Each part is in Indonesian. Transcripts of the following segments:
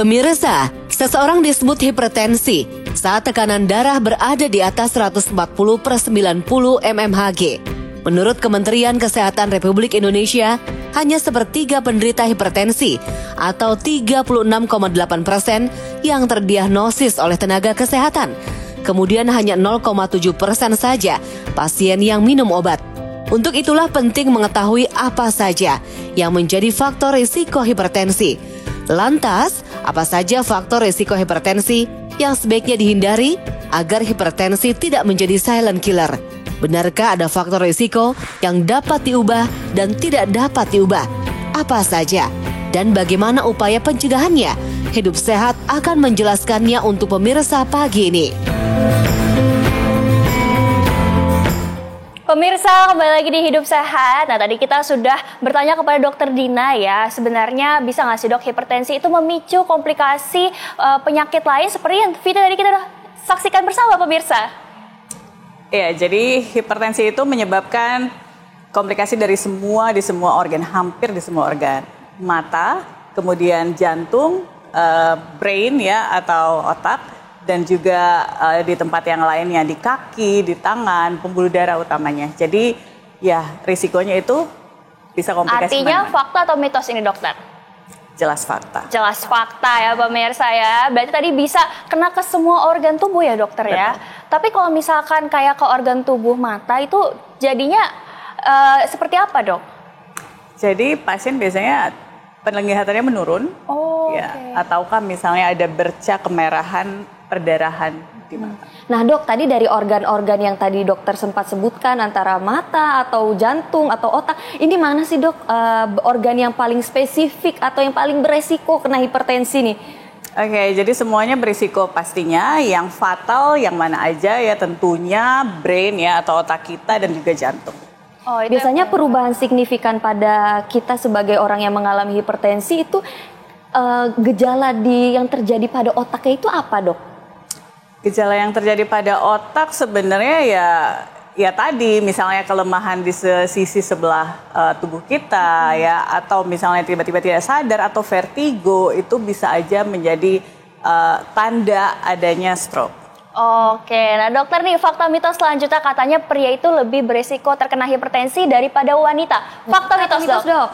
Pemirsa, seseorang disebut hipertensi saat tekanan darah berada di atas 140/90 mmHg. Menurut Kementerian Kesehatan Republik Indonesia, hanya sepertiga penderita hipertensi atau 36,8% yang terdiagnosis oleh tenaga kesehatan. Kemudian hanya 0,7% saja pasien yang minum obat. Untuk itulah penting mengetahui apa saja yang menjadi faktor risiko hipertensi. Lantas, apa saja faktor risiko hipertensi yang sebaiknya dihindari agar hipertensi tidak menjadi silent killer? Benarkah ada faktor risiko yang dapat diubah dan tidak dapat diubah? Apa saja? Dan bagaimana upaya pencegahannya? Hidup Sehat akan menjelaskannya untuk pemirsa pagi ini. Pemirsa, kembali lagi di Hidup Sehat. Nah, tadi kita sudah bertanya kepada Dokter Dina ya, sebenarnya bisa nggak sih dok hipertensi itu memicu komplikasi penyakit lain seperti yang video tadi kita udah saksikan bersama pemirsa? Ya, jadi hipertensi itu menyebabkan komplikasi di semua organ, hampir di semua organ. Mata, kemudian jantung, brain ya atau otak, dan juga di tempat yang lainnya, di kaki, di tangan, pembuluh darah utamanya. Jadi ya risikonya itu bisa komplikasi. Artinya fakta atau mitos ini dokter? Jelas fakta. Jelas fakta ya pemirsa ya. Berarti tadi bisa kena ke semua organ tubuh ya dokter ya. Tapi kalau misalkan kayak ke organ tubuh mata itu jadinya seperti apa dok? Jadi pasien biasanya penglihatannya menurun. Ya, okay. Ataukah misalnya ada bercak kemerahan perdarahan di mata. Nah dok, tadi dari organ-organ yang tadi dokter sempat sebutkan antara mata atau jantung atau otak, ini mana sih dok organ yang paling spesifik atau yang paling beresiko kena hipertensi nih? Oke, jadi semuanya berisiko pastinya. Yang fatal yang mana aja ya tentunya brain ya atau otak kita dan juga jantung. Oh, biasanya perubahan signifikan pada kita sebagai orang yang mengalami hipertensi itu gejala yang terjadi pada otaknya itu apa dok? Gejala yang terjadi pada otak sebenarnya ya tadi misalnya kelemahan di sisi sebelah tubuh kita ya, atau misalnya tiba-tiba tidak sadar atau vertigo, itu bisa aja menjadi tanda adanya stroke. Oke, nah dokter nih fakta mitos selanjutnya katanya pria itu lebih berisiko terkena hipertensi daripada wanita. Fakta mitos dok?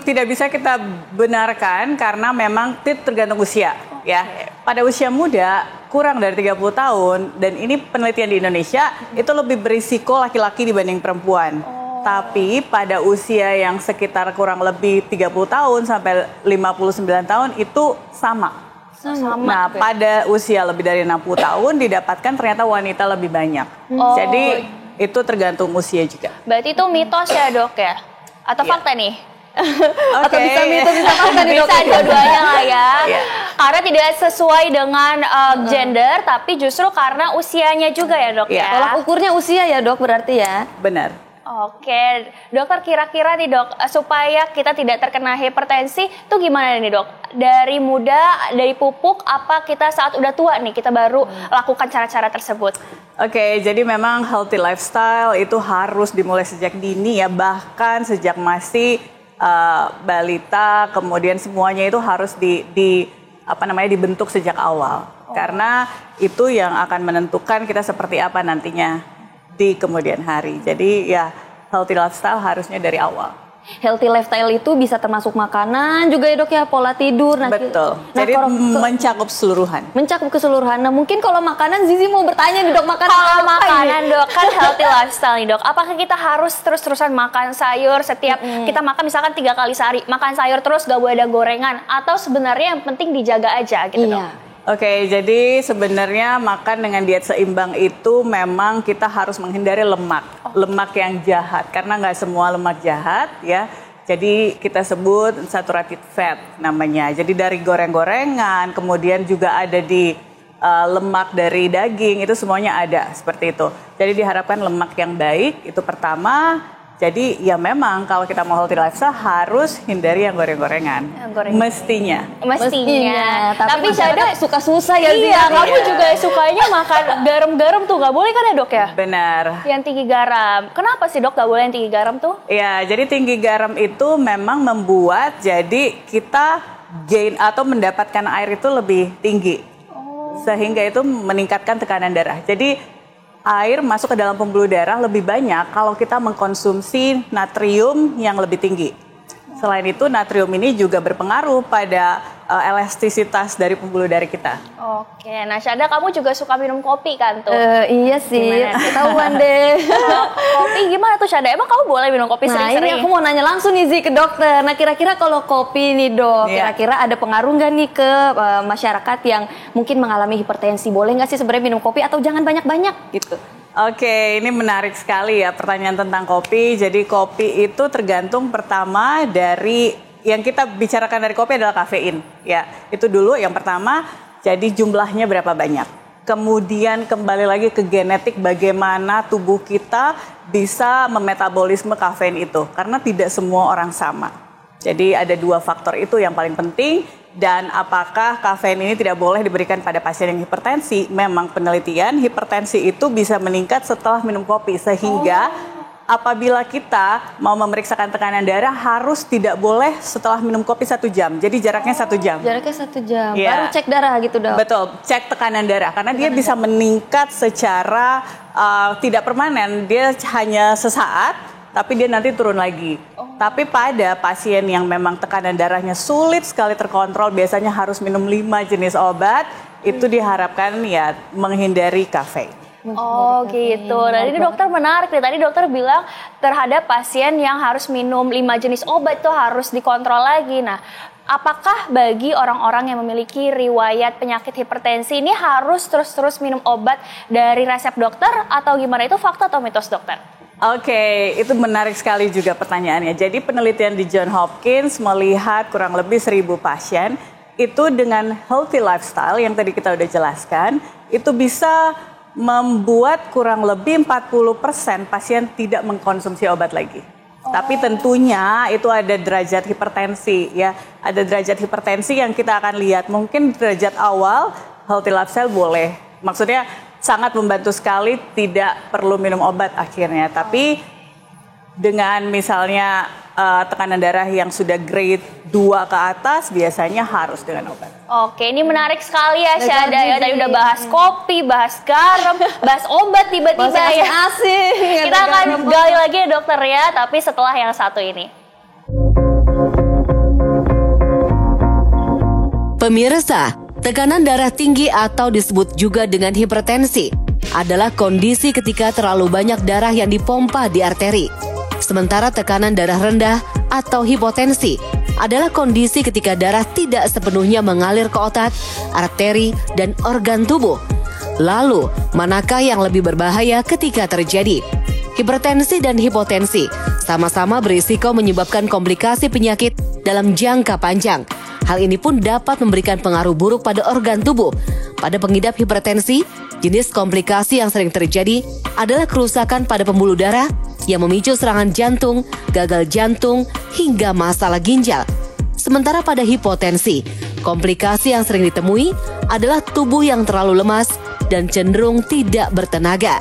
Tidak bisa kita benarkan karena memang tergantung usia ya. Pada usia muda kurang dari 30 tahun dan ini penelitian di Indonesia itu lebih berisiko laki-laki dibanding perempuan. Tapi pada usia yang sekitar kurang lebih 30 tahun sampai 59 tahun itu sama. Nah, pada usia lebih dari 60 tahun didapatkan ternyata wanita lebih banyak. Jadi itu tergantung usia juga. Berarti itu mitos ya dok ya? Atau fakta nih? Atau bisa mitos, bisa fakta nih dok? Bisa dua-duanya lah ya. Karena tidak sesuai dengan gender, tapi justru karena usianya juga ya dok ya? Tolak ukurnya usia ya dok berarti ya? Benar. Oke, dokter kira-kira nih dok, supaya kita tidak terkena hipertensi itu gimana nih dok? Dari muda, dari pupuk, apa kita saat udah tua nih kita baru lakukan cara-cara tersebut? Oke, jadi memang healthy lifestyle itu harus dimulai sejak dini ya, bahkan sejak masih balita, kemudian semuanya itu harus dibentuk sejak awal. Karena itu yang akan menentukan kita seperti apa nantinya di kemudian hari. Jadi ya healthy lifestyle harusnya dari awal. Healthy lifestyle itu bisa termasuk makanan juga ya dok ya, pola tidur. Betul. Jadi mencakup keseluruhan. Mencakup keseluruhan. Nah mungkin kalau makanan Zizi mau bertanya nih dok, makanan kalau makanan dok kan healthy lifestyle nih dok. Apakah kita harus terus-terusan makan sayur setiap kita makan misalkan 3 kali sehari, makan sayur terus gak boleh ada gorengan, atau sebenarnya yang penting dijaga aja gitu dok? Oke, jadi sebenarnya makan dengan diet seimbang itu memang kita harus menghindari lemak yang jahat, karena nggak semua lemak jahat ya. Jadi kita sebut saturated fat namanya. Jadi dari goreng-gorengan, kemudian juga ada di lemak dari daging, itu semuanya ada seperti itu. Jadi diharapkan lemak yang baik itu pertama. Jadi ya memang kalau kita mau healthy lifestyle harus hindari yang goreng-gorengan. Mestinya. Tapi saya suka susah ya. Iya, kamu juga sukanya makan garam-garam tuh, gak boleh kan ya dok ya? Benar. Yang tinggi garam. Kenapa sih dok gak boleh yang tinggi garam tuh? Ya, jadi tinggi garam itu memang membuat jadi kita gain atau mendapatkan air itu lebih tinggi. Sehingga itu meningkatkan tekanan darah. Jadi air masuk ke dalam pembuluh darah lebih banyak kalau kita mengkonsumsi natrium yang lebih tinggi. Selain itu, natrium ini juga berpengaruh pada elastisitas dari pembuluh darah kita. Oke, nah Syahda, kamu juga suka minum kopi kan tuh? Iya sih, ketahuan deh. Kopi gimana tuh Syahda? Emang kamu boleh minum kopi Nah sering-sering? ini aku mau nanya langsung nih Zi ke dokter. Nah kira-kira kalau kopi nih dok, kira-kira ada pengaruh nggak nih ke masyarakat yang mungkin mengalami hipertensi? Boleh nggak sih sebenarnya minum kopi atau jangan banyak-banyak gitu? Oke, ini menarik sekali ya pertanyaan tentang kopi. Jadi kopi itu tergantung pertama dari yang kita bicarakan dari kopi adalah kafein. Ya, itu dulu yang pertama. Jadi jumlahnya berapa banyak. Kemudian kembali lagi ke genetik bagaimana tubuh kita bisa memetabolisme kafein itu. Karena tidak semua orang sama. Jadi ada 2 faktor itu yang paling penting. Dan apakah kafein ini tidak boleh diberikan pada pasien yang hipertensi? Memang penelitian hipertensi itu bisa meningkat setelah minum kopi. Sehingga apabila kita mau memeriksakan tekanan darah harus tidak boleh setelah minum kopi 1 jam. Jadi jaraknya 1 jam. Jaraknya 1 jam, Ya. baru cek darah gitu dok? Betul, cek tekanan darah. Karena dia bisa meningkat secara tidak permanen. Dia hanya sesaat, tapi dia nanti turun lagi. Tapi pada pasien yang memang tekanan darahnya sulit sekali terkontrol, biasanya harus minum 5 jenis obat, itu diharapkan ya menghindari kafein. Oh gitu. Nah ini dokter menarik nih. Tadi dokter bilang terhadap pasien yang harus minum 5 jenis obat itu harus dikontrol lagi. Nah, apakah bagi orang-orang yang memiliki riwayat penyakit hipertensi ini harus terus-terus minum obat dari resep dokter atau gimana? Itu fakta atau mitos dokter? Oke, itu menarik sekali juga pertanyaannya. Jadi penelitian di Johns Hopkins melihat kurang lebih 1.000 pasien itu dengan healthy lifestyle yang tadi kita udah jelaskan, itu bisa membuat kurang lebih 40% pasien tidak mengkonsumsi obat lagi. Tapi tentunya itu ada derajat hipertensi ya. Ada derajat hipertensi yang kita akan lihat. Mungkin derajat awal healthy lifestyle boleh. Maksudnya sangat membantu sekali, tidak perlu minum obat akhirnya. Tapi dengan misalnya tekanan darah yang sudah grade 2 ke atas biasanya harus dengan obat. Oke, ini menarik sekali ya Syahda ya. Tadi udah bahas kopi, bahas garam, bahas obat tiba-tiba ya. Asik. Kita akan gali lagi ya dokter ya, tapi setelah yang satu ini. Pemirsa, tekanan darah tinggi atau disebut juga dengan hipertensi adalah kondisi ketika terlalu banyak darah yang dipompa di arteri. Sementara tekanan darah rendah atau hipotensi adalah kondisi ketika darah tidak sepenuhnya mengalir ke otak, arteri, dan organ tubuh. Lalu, manakah yang lebih berbahaya ketika terjadi? Hipertensi dan hipotensi sama-sama berisiko menyebabkan komplikasi penyakit dalam jangka panjang. Hal ini pun dapat memberikan pengaruh buruk pada organ tubuh. Pada pengidap hipertensi, jenis komplikasi yang sering terjadi adalah kerusakan pada pembuluh darah yang memicu serangan jantung, gagal jantung, hingga masalah ginjal. Sementara pada hipotensi, komplikasi yang sering ditemui adalah tubuh yang terlalu lemas dan cenderung tidak bertenaga.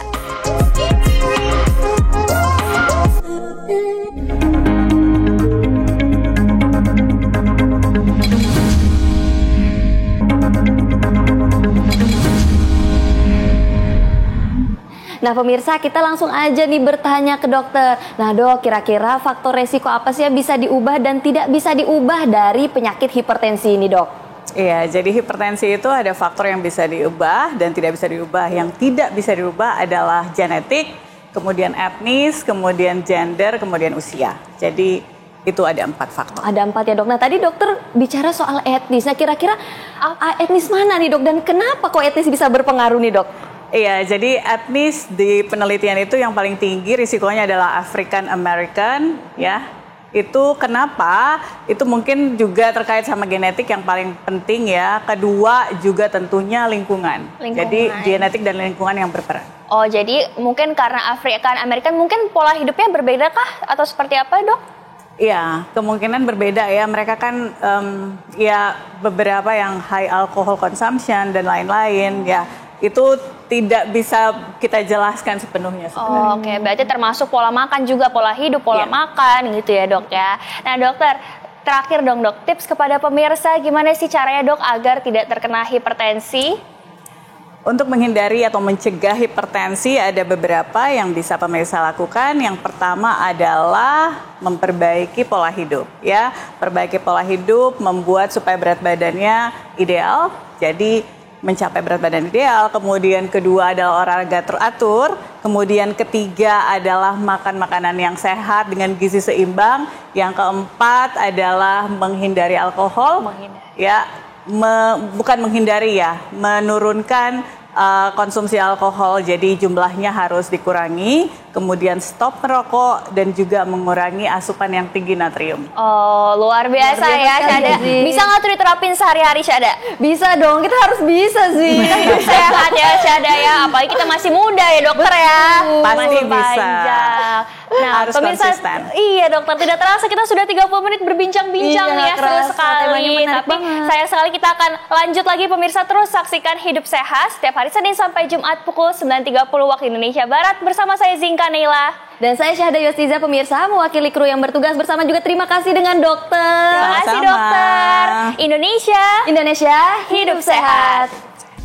Nah pemirsa, kita langsung aja nih bertanya ke dokter. Nah dok, kira-kira faktor resiko apa sih yang bisa diubah dan tidak bisa diubah dari penyakit hipertensi ini dok? Iya, jadi hipertensi itu ada faktor yang bisa diubah dan tidak bisa diubah. Yang tidak bisa diubah adalah genetik, kemudian etnis, kemudian gender, kemudian usia. Jadi itu ada 4 faktor. Ada 4 ya dok. Nah tadi dokter bicara soal etnis. Nah kira-kira etnis mana nih dok? Dan kenapa kok etnis bisa berpengaruh nih dok? Iya, jadi etnis di penelitian itu yang paling tinggi risikonya adalah African American, ya. Itu kenapa? Itu mungkin juga terkait sama genetik yang paling penting ya. Kedua juga tentunya lingkungan. Jadi genetik dan lingkungan yang berperan. Oh, jadi mungkin karena African American mungkin pola hidupnya berbeda kah? Atau seperti apa dok? Iya, kemungkinan berbeda ya. Mereka kan ya beberapa yang high alcohol consumption dan lain-lain ya. Itu tidak bisa kita jelaskan sepenuhnya sebenarnya. Oh, oke. Berarti termasuk pola makan juga, pola hidup, pola makan gitu ya dok ya. Nah dokter, terakhir dong dok, tips kepada pemirsa gimana sih caranya dok agar tidak terkena hipertensi? Untuk menghindari atau mencegah hipertensi ada beberapa yang bisa pemirsa lakukan. Yang pertama adalah memperbaiki pola hidup ya. Perbaiki pola hidup membuat supaya berat badannya ideal. Jadi mencapai berat badan ideal. Kemudian kedua adalah olahraga teratur. Kemudian ketiga adalah makan makanan yang sehat dengan gizi seimbang. Yang keempat adalah menghindari alkohol. Ya. Bukan menghindari ya, menurunkan konsumsi alkohol, jadi jumlahnya harus dikurangi, kemudian stop merokok dan juga mengurangi asupan yang tinggi natrium. Oh, luar biasa ya, Syahda. Bisa nggak tuh diterapin sehari-hari, Syahda? Bisa dong, kita harus bisa sih. Kita sehat ya, Syahda ya. Apalagi kita masih muda ya, dokter ya. Pasti bisa. Nah, harus pemirsa, konsisten. Iya dokter, tidak terasa kita sudah 30 menit berbincang-bincang nih ya, seru sekali. Tapi sayang sekali kita akan lanjut lagi pemirsa, terus saksikan Hidup Sehat setiap hari Senin sampai Jumat pukul 9.30 waktu Indonesia Barat bersama saya Zinka Neila. Dan saya Syahda Yostiza pemirsa, mewakili kru yang bertugas bersama juga terima kasih dengan dokter. Terima kasih dokter. Indonesia Hidup Sehat.